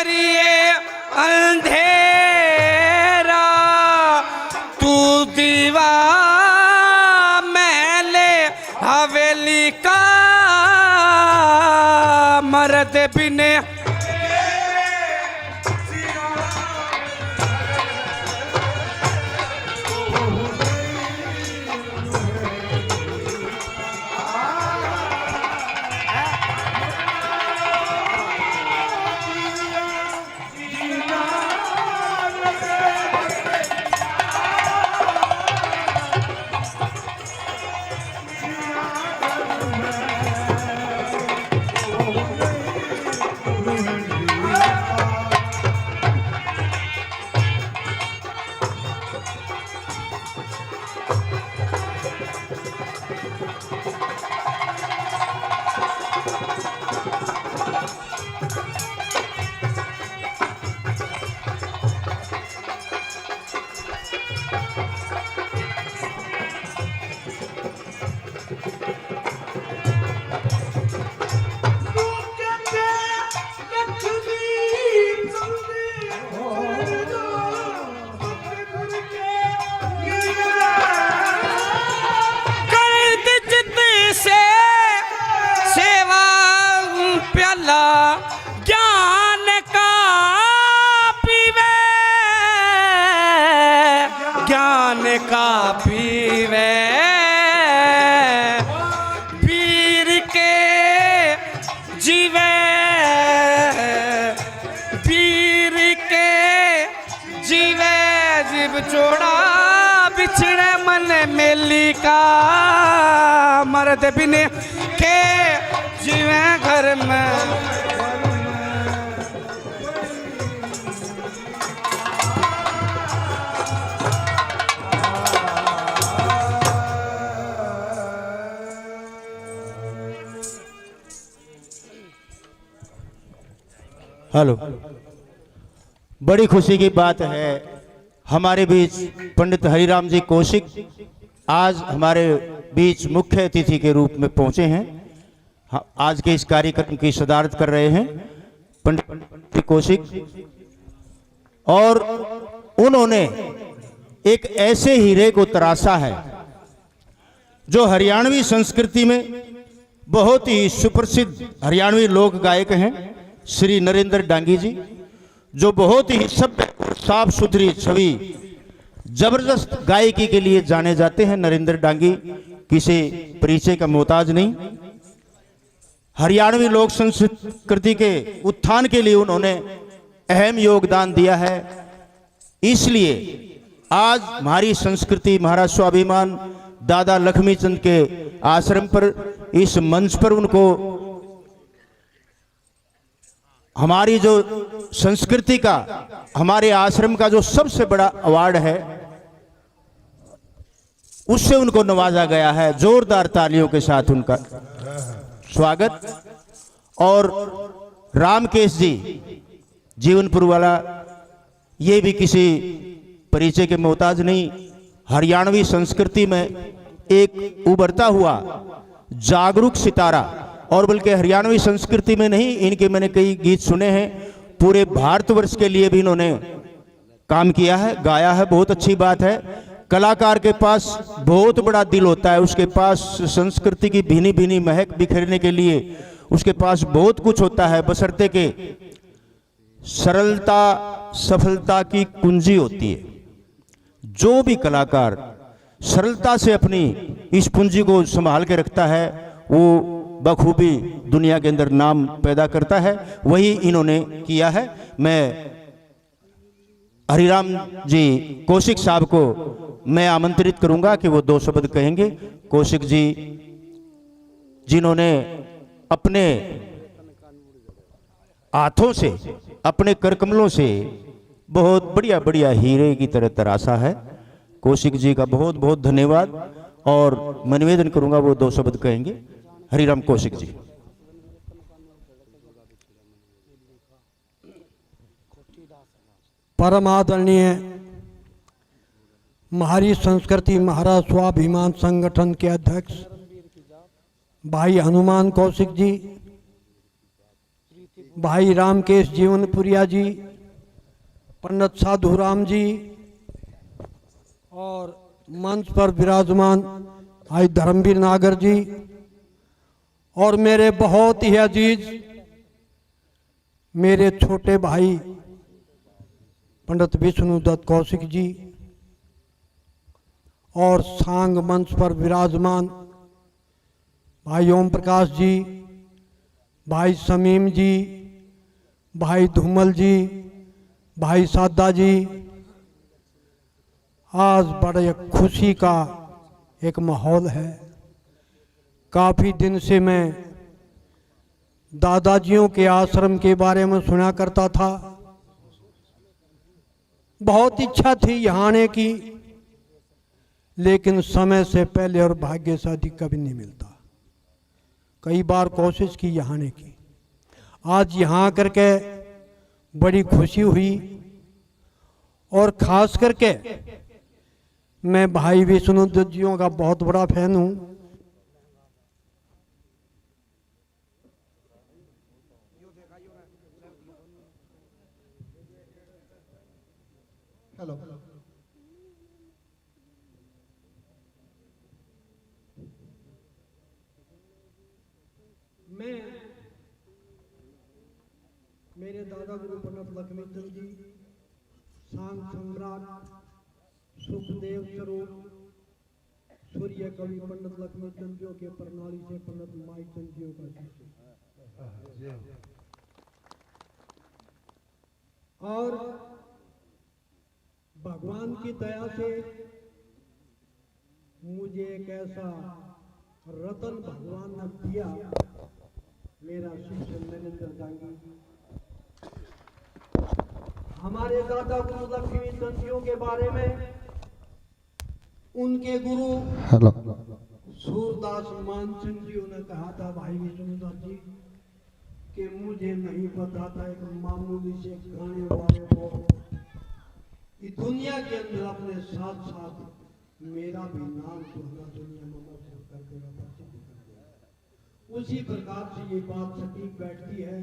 करिए अंधेरा, तू दीवा महले हवेली का, मर्द बिने ज्ञान का पीवे, ज्ञान का पीवे, पीर के जीवे, पीर के जीवे, जीव जोड़ा बिछड़े मन मेली का, मर्द बिने के जीवे घर में। हेलो, बड़ी खुशी की बात है हमारे बीच पंडित हरिराम जी कौशिक आज हमारे बीच मुख्य अतिथि के रूप में पहुंचे हैं। आज के इस कार्यक्रम की सदारत कर रहे हैं पंडित कौशिक, और उन्होंने एक ऐसे हीरे को तराशा है जो हरियाणवी संस्कृति में बहुत ही सुप्रसिद्ध हरियाणवी लोक गायक हैं श्री नरेंद्र डांगी जी, जो बहुत ही सभ्य और साफ सुथरी छवि जबरदस्त गायकी के लिए जाने जाते हैं। नरेंद्र डांगी किसी परिचय का मोहताज नहीं। हरियाणवी लोक संस्कृति के उत्थान के लिए उन्होंने अहम योगदान दिया है। इसलिए आज हमारी संस्कृति, हमारा स्वाभिमान दादा लक्ष्मीचंद के आश्रम पर, इस मंच पर उनको हमारी जो संस्कृति का, हमारे आश्रम का जो सबसे बड़ा अवार्ड है उससे उनको नवाजा गया है। जोरदार तालियों के साथ उनका स्वागत। और रामकेश जी जीवनपुर वाला, ये भी किसी परिचय के मोहताज नहीं। हरियाणवी संस्कृति में एक उभरता हुआ जागरूक सितारा, और बल्कि हरियाणवी संस्कृति में नहीं, इनके मैंने कई गीत सुने हैं, पूरे भारतवर्ष के लिए भी इन्होंने काम किया है, गाया है। बहुत अच्छी बात है। कलाकार के पास बहुत बड़ा दिल होता है, उसके पास संस्कृति की भीनी भीनी महक बिखेरने के लिए उसके पास बहुत कुछ होता है, बशर्ते के सरलता सफलता की कुंजी होती है। जो भी कलाकार सरलता से अपनी इस पूंजी को संभाल के रखता है वो बखूबी दुनिया के अंदर नाम पैदा करता है। वही इन्होंने किया है। मैं हरिराम जी कौशिक साहब को मैं आमंत्रित करूंगा कि वो 2 शब्द कहेंगे। कौशिक जी जिन्होंने अपने हाथों से, अपने करकमलों से बहुत बढ़िया बढ़िया हीरे की तरह तराशा है। कौशिक जी का बहुत बहुत धन्यवाद। और मैं निवेदन करूंगा वो 2 शब्द कहेंगे। हरिराम कौशिक जी। परम आदरणीय हमारी संस्कृति महाराज स्वाभिमान संगठन के अध्यक्ष भाई हनुमान कौशिक जी, भाई रामकेश जीवनपुरिया जी, पंडित साधु राम जी और मंच पर विराजमान भाई धर्मवीर नागर जी और मेरे बहुत ही अजीज मेरे छोटे भाई पंडित विष्णुदत्त कौशिक जी और सांग मंच पर विराजमान भाई ओम प्रकाश जी, भाई शमीम जी, भाई धूमल जी, भाई सादा जी। आज बड़े खुशी का एक माहौल है। काफ़ी दिन से मैं दादाजियों के आश्रम के बारे में सुना करता था। बहुत इच्छा थी यहाँ आने की, लेकिन समय से पहले और भाग्य से अधिक कभी नहीं मिलता। कई बार कोशिश की यहाँ आने की। आज यहाँ आकर के बड़ी खुशी हुई और ख़ास करके मैं भाई विष्णुदत्त जियों का बहुत बड़ा फैन हूँ। हेलो, मैं मेरे दादा गुरु पंडित लक्ष्मीचंद जी, सांग सम्राट सुखदेव स्वरूप सूर्य कवि पंडित लक्ष्मीचंद जियों के प्रणाली से पंडित माईचंद जियों का शिष्य और भगवान की दया से मुझे एक ऐसा रतन भगवान ने दिया, मेरा शिष्य नरेंद्र दांगी। हमारे दादा गुरु लक्ष्मीचंद जियों के बारे में उनके गुरु सूरदास मानसिंह जी ने कहा था, भाई विष्णुदत्त जी, कि मुझे नहीं पता था एक मामूली से गाने वाले को इस दुनिया के अंदर अपने साथ साथ मेरा भी नाम सुनना दुनिया में मशहूर कर देगा, प्रसिद्ध कर देगा। उसी प्रकार से ये बात सटीक बैठती है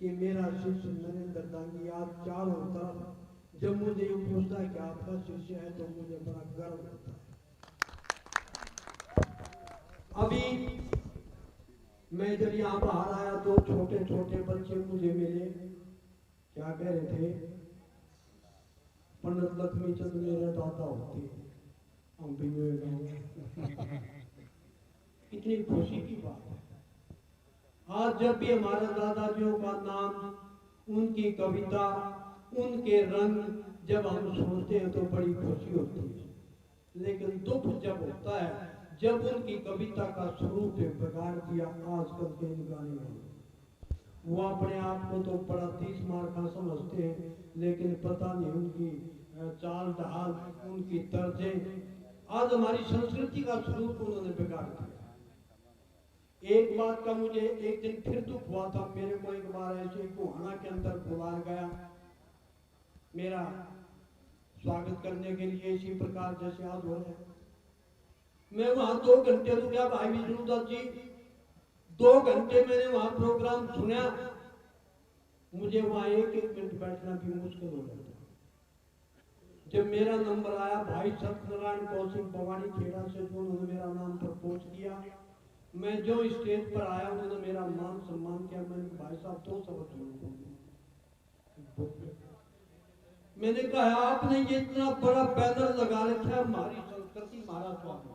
कि मेरा शिष्य नरेंद्र दांगी आज चारों तरफ जब मुझे ये पूछता है कि आपका शिष्य है तो मुझे बड़ा गर्व होता है। अभी मैं जब यहाँ बाहर आया तो छोटे छोटे बच्चे मुझे मिले, क्या कह रहे थे, पंडित लक्ष्मीचंद मेरे दादा होते, हम भी कितनी खुशी की बात है। आज जब भी हमारे दादाजियों का नाम, उनकी कविता, उनके रंग जब हम सुनते हैं तो बड़ी खुशी होती है। लेकिन दुख जब होता है जब उनकी कविता का स्वरूप बिगाड़ दिया आजकल के इन गाने में। वो अपने आप को तो बड़ा 30 मार का समझते हैं, लेकिन पता नहीं उनकी चाल ढाल, उनकी तर्जें, आज हमारी संस्कृति का स्वरूप उन्होंने बिगाड़ दिया। एक बात का मुझे एक दिन फिर दुख हुआ था। मेरे को एक बार ऐसे गोहाना के अंदर बुलाया गया, मेरा स्वागत करने के लिए इसी प्रकार जैसे आज हो रहे हैं। मैं वहां 2 घंटे रुका भाई विष्णुदत्त जी, 2 घंटे मैंने वहां प्रोग्राम सुना। मुझे वहां एक मिनट बैठना भी मुश्किल हो जाता। जब मेरा नंबर आया, भाई सत्यनारायण कौशिक भवानी खेड़ा से जो उन्होंने मेरा नाम प्रपोज किया, मैं जो स्टेज पर आया उन्होंने मेरा मान सम्मान किया। मैंने भाई साहब 2 शब्द मैंने कहा, आपने ये इतना बड़ा बैनर लगा रखा है, हमारी संस्कृति हमारा स्वागत,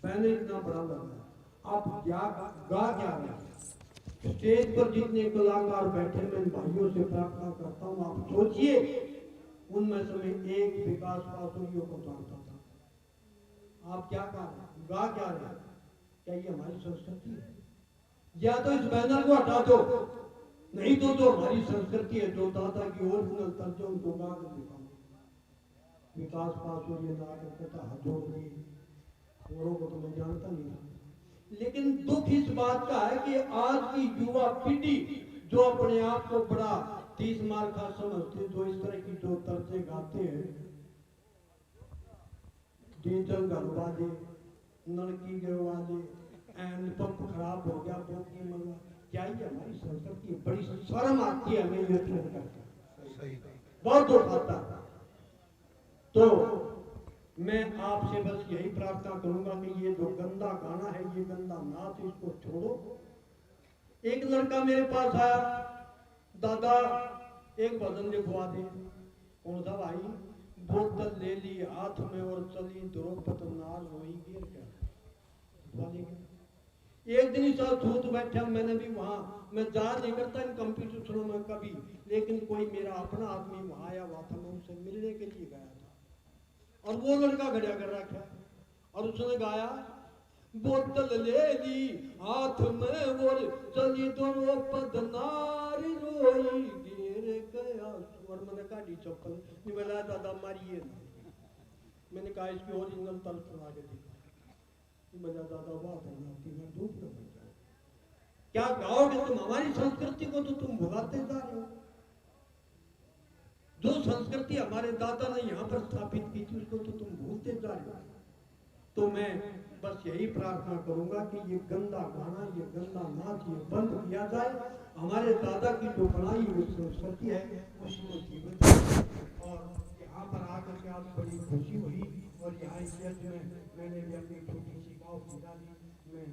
बैनर इतना बड़ा लगा, आप क्या गा क्या रहे? स्टेज पर जितने कलाकार बैठे, मैं भाइयों से प्रार्थना करता हूँ, आप सोचिए उनमें से मैं एक विकास पासवानियों को जानता था। आप क्या गा रहे, गा क्या रहे? क्या ये हमारी संस्कृति है? या तो इस बैनर को हटा दो, नहीं तो जो हमारी संस्कृति है, जो दादा की ओरिजिनल तर्ज उनको गा कर दिखाओ। विकास पासवान गा करके था जोड़ दी, औरों को तो मैं जानता नहीं था। लेकिन दुख इस बात का है कि आज की युवा पीढ़ी जो अपने आप को बड़ा 30 मार का समझते, जो इस तरह की जो तर्जे गाते हैं, डीजल घरवाले, नलकी गिरवाले, एंड पंप खराब हो गया, बोगी मंगा, क्या ये हमारी संस्कृति है? बड़ी शर्म आती है हमें ये सुन करके, बहुत दुख आता है। तो मैं आपसे बस यही प्रार्थना करूंगा कि ये जो गंदा गाना है, ये गंदा नाच, इसको छोड़ो। एक लड़का मेरे पास आया, दादा एक भजन लिखवा दे। कौन सा भाई? बोतल ले ली हाथ में और चली द्रौपदी नार रोई गिर कर। एक दिन ही साथ सूत बैठा, मैंने भी वहां, मैं जा नहीं करता इन कंपटीशनों में कभी, लेकिन कोई मेरा अपना आदमी वहां आया हुआ था, मैं उनसे मिलने के लिए गया था। और वो लड़का खड़ा कर रखा और उसने गाया, बोतल ले ली हाथ में और चली द्रौपदी नार रोई गिर गया। और मैंने काटी चप्पल, बोला दादा मारिए ना। मैंने कहा इसकी ओरिजिनल तल सुना के देखा। बोला दादा बात मैं धूप न बन जाऊं। क्या गाओगे तुम? हमारी संस्कृति को तो तुम भुलाते जा रहे हो। जो संस्कृति हमारे दादा ने यहाँ पर स्थापित की थी उसको तो तुम भूलते जा रहे हो। तो मैं बस यही प्रार्थना करूंगा कि ये गंदा गाना, ये गंदा नाच, ये बंद किया जाए। हमारे दादा की जो बनाई हुई संस्कृति है उसको जीवित रखें। और यहाँ पर आकर के आज बड़ी खुशी हुई और यहाँ इस यज्ञ में मैंने भी अपनी छोटी सी गाँव की डाली में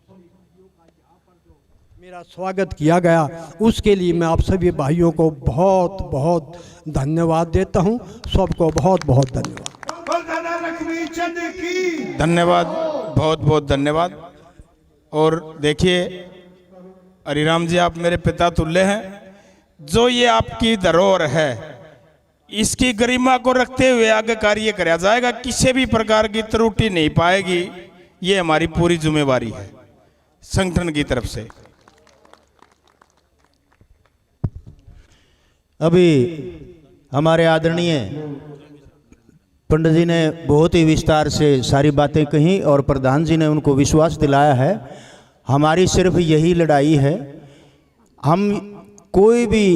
सभी भाइयों का यहाँ पर जो मेरा स्वागत किया गया उसके लिए मैं आप सभी भाइयों को बहुत बहुत धन्यवाद देता हूँ। सबको बहुत बहुत धन्यवाद। धन्यवाद, बहुत बहुत धन्यवाद। और देखिए हरिराम जी, आप मेरे पिता तुल्य हैं। जो ये आपकी धरोहर है इसकी गरिमा को रखते हुए आगे कार्य किया जाएगा। किसी भी प्रकार की त्रुटि नहीं पाएगी, ये हमारी पूरी जिम्मेवारी है संगठन की तरफ से। अभी हमारे आदरणीय पंडित जी ने बहुत ही विस्तार से सारी बातें कही और प्रधान जी ने उनको विश्वास दिलाया है। हमारी सिर्फ यही लड़ाई है, हम कोई भी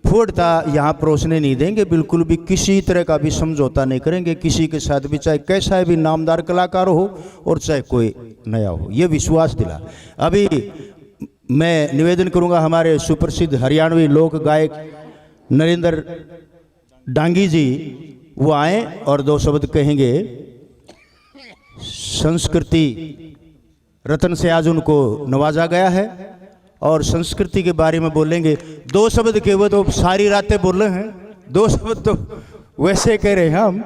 फूटता यहाँ परोसने नहीं देंगे, बिल्कुल भी किसी तरह का भी समझौता नहीं करेंगे किसी के साथ भी, चाहे कैसा भी नामदार कलाकार हो और चाहे कोई नया हो, ये विश्वास दिला। अभी मैं निवेदन करूँगा हमारे सुप्रसिद्ध हरियाणवी लोक गायक नरेंद्र डांगी जी वो आए और दो शब्द कहेंगे। संस्कृति रत्न से आज उनको नवाजा गया है और संस्कृति के बारे में बोलेंगे। दो शब्द के वो तो सारी रातें बोले हैं, दो शब्द तो वैसे कह रहे हैं हम,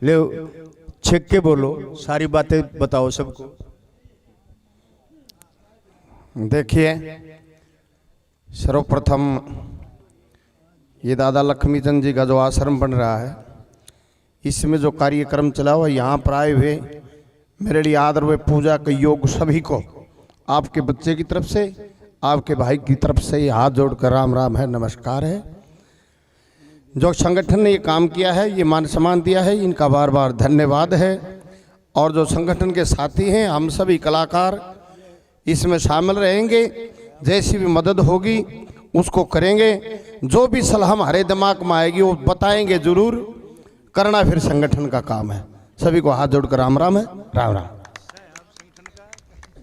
ले छेक के बोलो, सारी बातें बताओ सबको। देखिए, सर्वप्रथम ये दादा लक्ष्मीचंद जी का जो आश्रम बन रहा है, इसमें जो कार्यक्रम चला हुआ, यहाँ पर आए हुए मेरे लिए आदर व पूजा के योग सभी को आपके बच्चे की तरफ से, आपके भाई की तरफ से हाथ जोड़कर राम राम है, नमस्कार है। जो संगठन ने ये काम किया है, ये मान सम्मान दिया है, इनका बार बार धन्यवाद है। और जो संगठन के साथी हैं, हम सभी कलाकार इसमें शामिल रहेंगे, जैसी भी मदद होगी उसको करेंगे। जो भी सलाह हमारे दिमाग में आएगी वो बताएंगे जरूर, करना फिर संगठन का काम है। सभी को हाथ जोड़कर राम राम है, राम राम।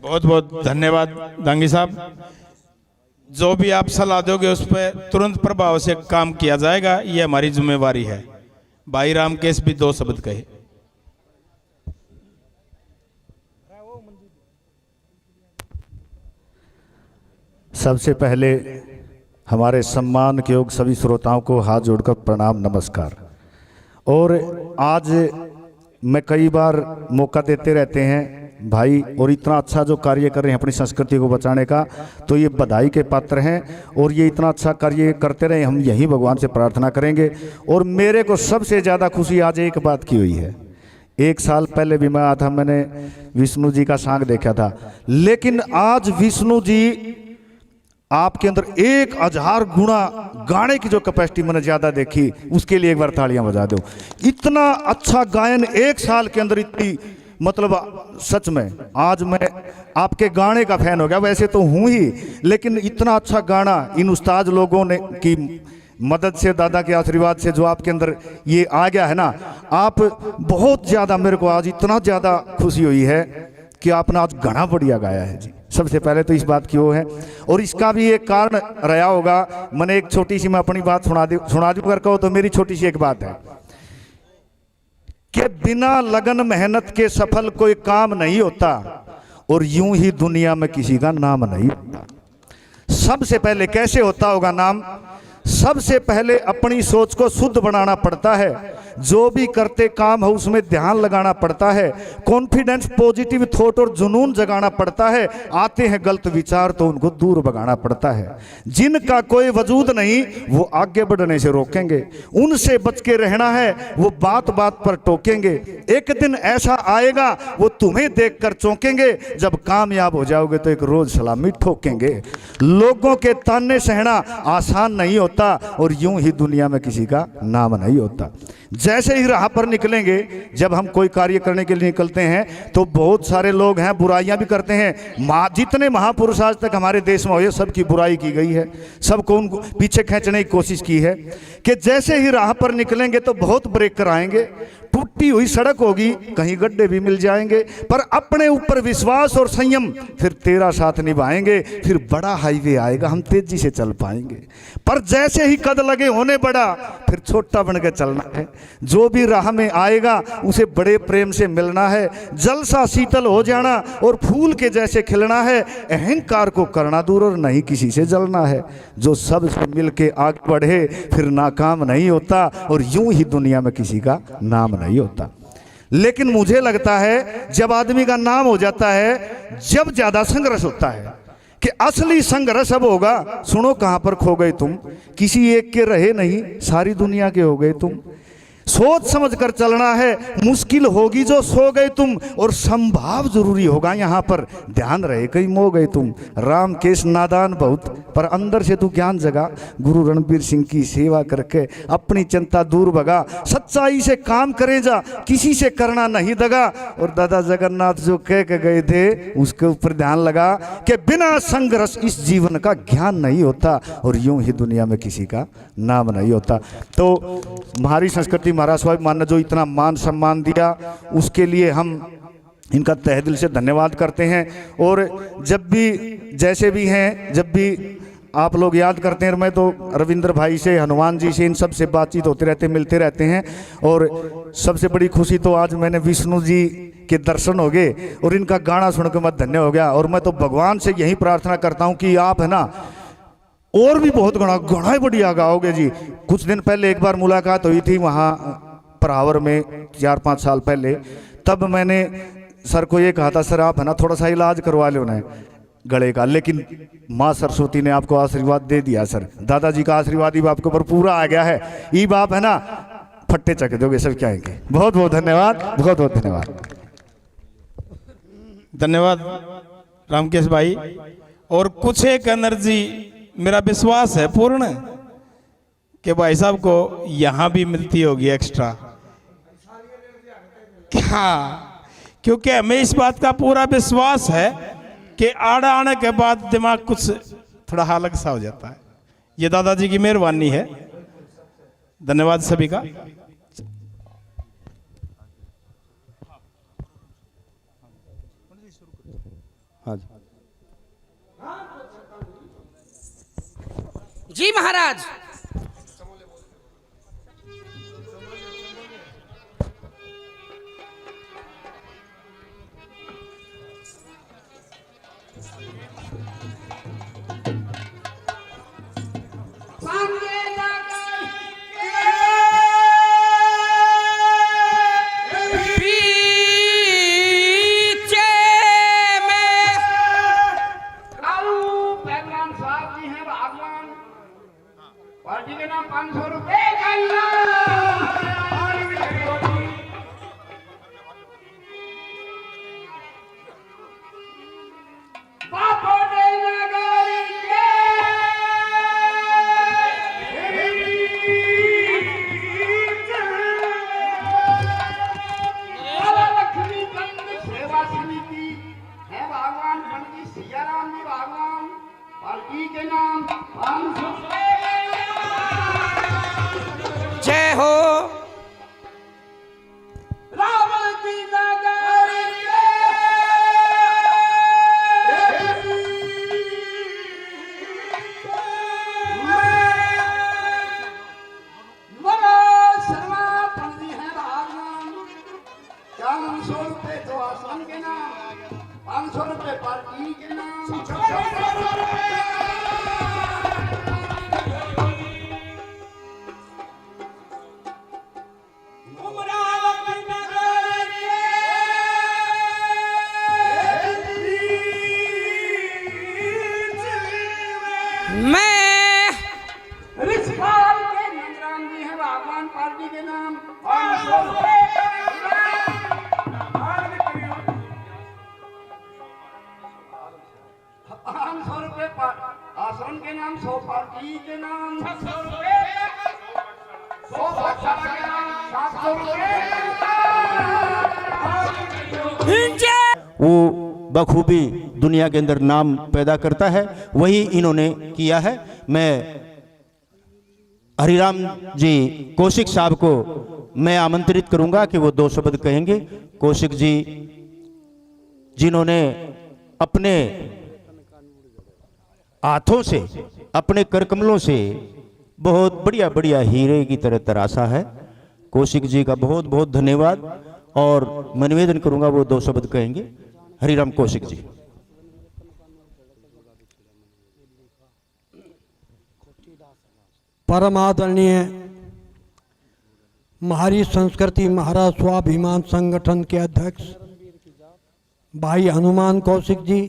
बहुत बहुत धन्यवाद दांगी साहब। जो भी आप सलाह दोगे उस पर तुरंत प्रभाव से काम किया जाएगा, ये हमारी जिम्मेवारी है। भाई रामकेश भी दो शब्द कहे। सबसे पहले हमारे सम्मान के योग सभी श्रोताओं को हाथ जोड़कर प्रणाम, नमस्कार। और आज मैं कई बार मौका देते रहते हैं भाई, और इतना अच्छा जो कार्य कर रहे हैं अपनी संस्कृति को बचाने का, तो ये बधाई के पात्र हैं। और ये इतना अच्छा कार्य करते रहे, हम यही भगवान से प्रार्थना करेंगे। और मेरे को सबसे ज़्यादा खुशी आज एक बात की हुई है। 1 साल पहले भी मैं आया था, मैंने विष्णु जी का सांग देखा था, लेकिन आज विष्णु जी आपके अंदर 1000 गुना गाने की जो कैपेसिटी मैंने ज़्यादा देखी, उसके लिए एक बार तालियां बजा दो। इतना अच्छा गायन 1 साल के अंदर, इतनी मतलब सच में आज मैं आपके गाने का फैन हो गया। वैसे तो हूँ ही, लेकिन इतना अच्छा गाना इन उस्ताद लोगों ने की मदद से, दादा के आशीर्वाद से जो आपके अंदर ये आ गया है ना, आप बहुत ज़्यादा, मेरे को आज इतना ज़्यादा खुशी हुई है कि आपने आज गाना बढ़िया गाया है जी। सबसे पहले तो इस बात की वो है। और इसका भी एक कारण रहा होगा। मैंने एक छोटी सी मैं अपनी बात सुना दूं कर कहो तो मेरी छोटी सी एक बात है कि बिना लगन मेहनत के सफल कोई काम नहीं होता और यूं ही दुनिया में किसी का नाम नहीं होता। सबसे पहले कैसे होता होगा नाम? सबसे पहले अपनी सोच को शुद्ध बनाना पड़ता है, जो भी करते काम हो उसमें ध्यान लगाना पड़ता है, कॉन्फिडेंस, पॉजिटिव थॉट और जुनून जगाना पड़ता है। आते हैं गलत विचार तो उनको दूर भगाना पड़ता है। जिनका कोई वजूद नहीं वो आगे बढ़ने से रोकेंगे, उनसे बच के रहना है, वो बात बात पर टोकेंगे। एक दिन ऐसा आएगा वो तुम्हें देखकर चौंकेंगे, जब कामयाब हो जाओगे तो एक रोज सलामी ठोकेंगे। लोगों के ताने सहना आसान नहीं होता और यूं ही दुनिया में किसी का नाम नहीं होता। जैसे ही राह पर निकलेंगे, जब हम कोई कार्य करने के लिए निकलते हैं तो बहुत सारे लोग हैं, बुराइयां भी करते हैं। जितने महापुरुष आज तक हमारे देश में हुए सबकी बुराई की गई है, सबको उनको पीछे खींचने की कोशिश की है कि जैसे ही राह पर निकलेंगे तो बहुत ब्रेकर आएंगे, टूटी हुई सड़क होगी, कहीं गड्ढे भी मिल जाएंगे, पर अपने ऊपर विश्वास और संयम फिर तेरा साथ निभाएंगे। फिर बड़ा हाईवे आएगा, हम तेजी से चल पाएंगे। पर जैसे ही कद लगे होने बड़ा, फिर छोटा बन के चलना है। जो भी राह में आएगा उसे बड़े प्रेम से मिलना है, जल सा शीतल हो जाना और फूल के जैसे खिलना है। अहंकार को करना दूर और नहीं किसी से जलना है। जो सबसे मिल के आगे बढ़े फिर नाकाम नहीं होता और यूं ही दुनिया में किसी का नाम नहीं होता। लेकिन मुझे लगता है जब आदमी का नाम हो जाता है, जब ज्यादा संघर्ष होता है कि असली संघर्ष अब होगा। सुनो कहां पर खो गए तुम, किसी एक के रहे नहीं, सारी दुनिया के हो गए तुम। सोच समझ कर चलना है, मुश्किल होगी जो सो गए तुम, और संभाव जरूरी होगा यहाँ पर, ध्यान रहे कहीं मो गए तुम। राम केश नादान बहुत पर अंदर से तू ज्ञान जगा, गुरु रणबीर सिंह की सेवा करके अपनी चिंता दूर भगा। सच्चाई से काम करे जा, किसी से करना नहीं दगा। और दादा जगन्नाथ जो कह के गए थे उसके ऊपर ध्यान लगा कि बिना संघर्ष इस जीवन का ज्ञान नहीं होता और यूं ही दुनिया में किसी का नाम नहीं होता। तो हमारी संस्कृति, महाराज स्वाभिमान ने जो इतना मान सम्मान दिया उसके लिए हम इनका तहे दिल से धन्यवाद करते हैं। और जब भी जैसे भी हैं, जब भी आप लोग याद करते हैं, मैं तो रविंद्र भाई से, हनुमान जी से, इन सब से बातचीत होते रहते, मिलते रहते हैं। और सबसे बड़ी खुशी तो आज मैंने विष्णु जी के दर्शन हो गए और इनका गाना सुनकर मैं धन्य हो गया। और मैं तो भगवान से यही प्रार्थना करता हूँ कि आप है ना और भी बहुत घना ही बढ़िया गाओगे जी। कुछ दिन पहले एक बार मुलाकात हुई थी वहाँ परावर में, 4-5 साल पहले। तब मैंने सर को ये कहा था, सर आप है ना थोड़ा सा इलाज करवा लो ना गले का। लेकिन माँ सरस्वती ने आपको आशीर्वाद दे दिया सर, दादाजी का आशीर्वाद ही आपके ऊपर पूरा आ गया है। ये बाप है ना फट्टे चक दोगे सब क्या है। बहुत बहुत धन्यवाद, बहुत बहुत धन्यवाद। धन्यवाद रामकेश भाई। और कुछ एक एनर्जी मेरा विश्वास है पूर्ण कि भाई साहब को यहां भी मिलती होगी एक्स्ट्रा। हाँ, क्योंकि हमें इस बात का पूरा विश्वास है कि आड़ा आने के बाद दिमाग कुछ थोड़ा अलग सा हो जाता है। ये दादाजी की मेहरबानी है। धन्यवाद सभी का। जी महाराज। पार्टी के नाम 500 रुपए सेवा समिति है भगवान पंडित सियाराम जी भगवान पार्टी के नाम 500 जय हो। रावण की नगरी मैं ऋषिपाल के नंदराम जी हैं भगवान पार्टी के नाम 500 रुपए आसन के नाम 100 पार्टी के नाम 600 रुपए 100 बादशाह के नाम 700 रुपए वो बखूबी दुनिया के अंदर नाम पैदा करता है, वही इन्होंने किया है। मैं हरिराम जी कौशिक साहब को मैं आमंत्रित करूंगा कि वो 2 शब्द कहेंगे। कौशिक जी जिन्होंने अपने हाथों से, अपने करकमलों से बहुत बढ़िया बढ़िया हीरे की तरह तराशा है। कौशिक जी का बहुत बहुत धन्यवाद और मैं निवेदन करूंगा वो 2 शब्द कहेंगे। हरिराम कौशिक जी। परम आदरणीय महारी संस्कृति महाराज स्वाभिमान संगठन के अध्यक्ष भाई हनुमान कौशिक जी,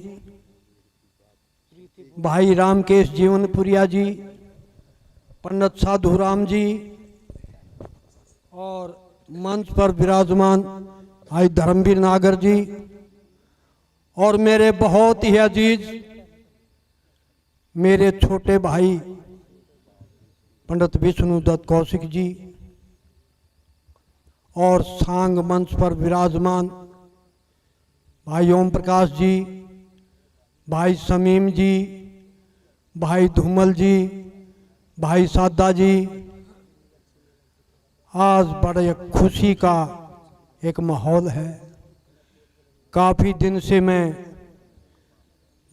भाई रामकेश जीवनपुरिया जी, पंडित साधुराम जी और मंच पर विराजमान भाई धर्मवीर नागर जी और मेरे बहुत ही अजीज मेरे छोटे भाई पंडित विष्णुदत्त कौशिक जी और सांग मंच पर विराजमान भाई ओम प्रकाश जी, भाई शमीम जी, भाई धूमल जी, भाई सादा जी। आज बड़े खुशी का एक माहौल है। काफ़ी दिन से मैं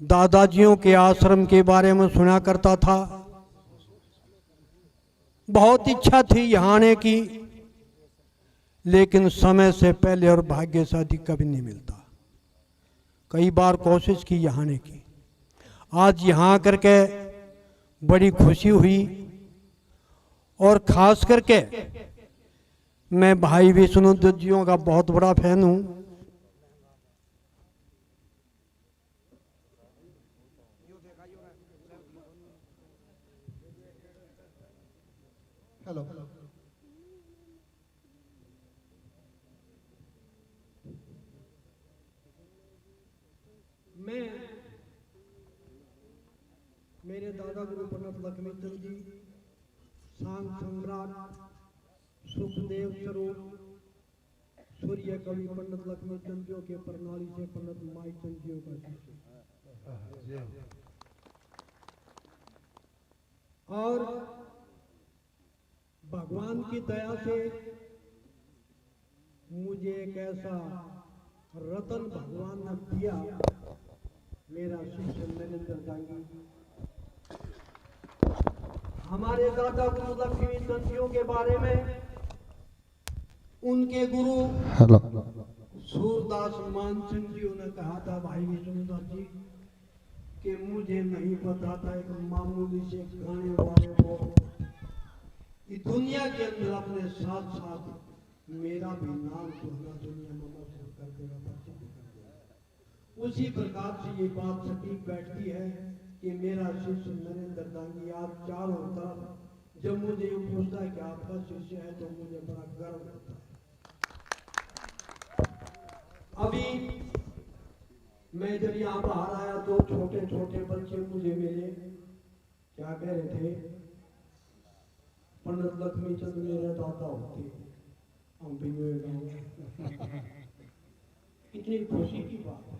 दादाजियों के आश्रम के बारे में सुना करता था। बहुत इच्छा थी यहाँ आने की, लेकिन समय से पहले और भाग्य से अधिक कभी नहीं मिलता। कई बार कोशिश की यहाँ आने की। आज यहाँ करके बड़ी खुशी हुई और ख़ास करके मैं भाई विष्णुदत्त जियों का बहुत बड़ा फैन हूँ। हेलो मैं मेरे दादा गुरु पंडित लक्ष्मीचंद जी, सांग सम्राट सुखदेव स्वरूप सूर्य कवि पंडित लक्ष्मीचंद जी के प्रणाली से पंडित माईचंद जी का शिष्य और भगवान की दया से मुझे एक ऐसा रतन भगवान ने दिया, मेरा शिष्य नरेंद्र जांगी। हमारे दादा गुरु लक्ष्मीचंद जी के बारे में उनके गुरु सूरदास मानसिंह जी ने कहा था, भाई विष्णुदत्त जी कि मुझे नहीं पता था एक मामूली से गाने वाले को इस दुनिया के अंदर अपने साथ साथ मेरा भी नाम सुनना दुनिया में मशहूर कर देगा, प्रसिद्ध कर देगा। उसी प्रकार से ये बात सटीक बैठती है कि मेरा शिष्य नरेंद्र दांगी आज चारों तरफ जब मुझे ये पूछता है कि आपका शिष्य है तो मुझे बड़ा गर्व होता है। अभी मैं जब यहाँ बाहर आया तो छोटे छोटे बच्चे मुझे मिले, क्या कह रहे थे, पंडित लक्ष्मीचंद मेरे दादा होते, हम भी कितनी खुशी की बात है।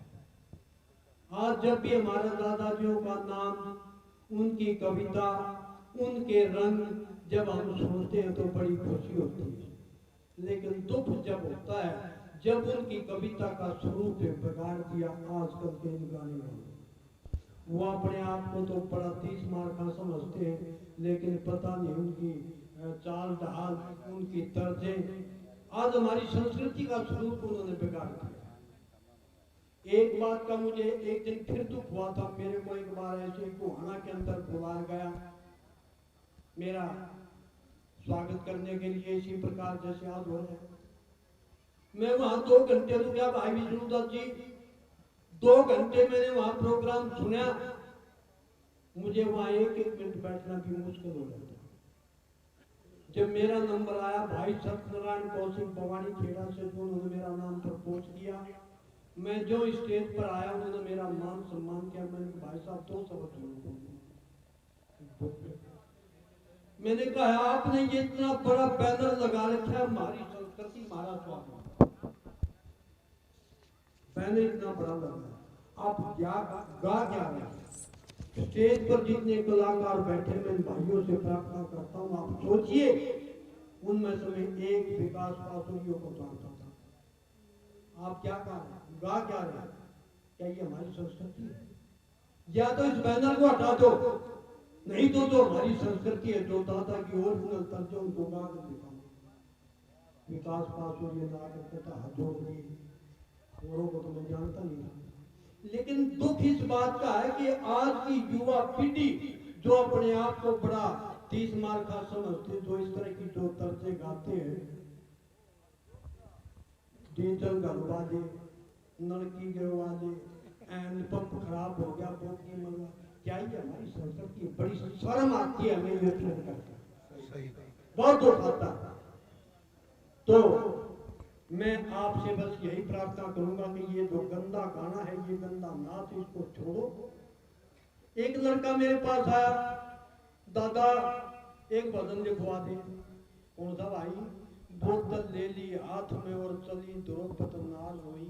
आज जब भी हमारे दादाजियों का नाम, उनकी कविता, उनके रंग जब हम सुनते हैं तो बड़ी खुशी होती है। लेकिन दुख जब होता है जब उनकी कविता का स्वरूप बिगाड़ दिया आजकल के इन गाने में। वो अपने आप को तो बड़ा 30 मार का समझते हैं, लेकिन पता नहीं उनकी चाल ढाल, उनकी तर्जें, आज हमारी संस्कृति का स्वरूप उन्होंने बिगाड़ दिया। एक बात का मुझे एक दिन फिर दुख हुआ था। मेरे को एक बार ऐसे गोहाना के अंदर बुलाया गया मेरा स्वागत करने के लिए, इसी प्रकार जैसे आज हो रहे हैं। मैं वहां 2 घंटे रुका भाई विष्णुदत्त जी, 2 घंटे मैंने वहां प्रोग्राम सुना, मुझे वहाँ एक एक मिनट बैठना भी मुश्किल हो जाता। जब मेरा नंबर आया, भाई सत्यनारायण कौशिक भवानी खेड़ा से जो उन्होंने मेरा नाम प्रपोज किया, मैं जो स्टेज पर आया उन्होंने मेरा मान सम्मान किया। मैंने कहा भाई साहब 2 शब्द बोलो। मैंने कहा आपने ये इतना बड़ा बैनर लगा रखा है, हमारी संस्कृति हमारा स्वागत, बैनर इतना बड़ा लगा, आप क्या गा क्या रहे हैं? स्टेज पर जितने कलाकार बैठे, मैं भाइयों से प्रार्थना करता हूँ, आप सोचिए उनमें से मैं एक विकास पासुरियों को जानता था। आप क्या गा रहे हैं, गा क्या रहे हैं? क्या ये हमारी संस्कृति है? या तो इस बैनर को हटा दो, नहीं तो जो हमारी संस्कृति है, जो दादा की ओरिजिनल तर्ज उनको गा कर दिखाओ। विकास पासुरिया नाटक हजोगी औरों को तो मैं जानता नहीं था, लेकिन दुख इस बात का है कि आज की युवा पीढ़ी जो अपने आप को बड़ा 30 मार का समझते, जो इस तरह की जो तर्जे गाते हैं, डीजल गलवा दे, नलकी गिरवा दे, एंड पंप खराब हो गया, बोगी मंगा, क्या ये हमारी संस्कृति? बड़ी शर्म आती है हमें ये सुन कर, बहुत दुख आता है। तो मैं आपसे बस यही प्रार्थना करूंगा कि ये जो गंदा गाना है, ये गंदा नाच, इसको छोड़ो। एक लड़का मेरे पास आया, दादा एक भजन लिखवा दे। कौन सा भाई? बोतल ले ली हाथ में और चली द्रौपदी नार हुई,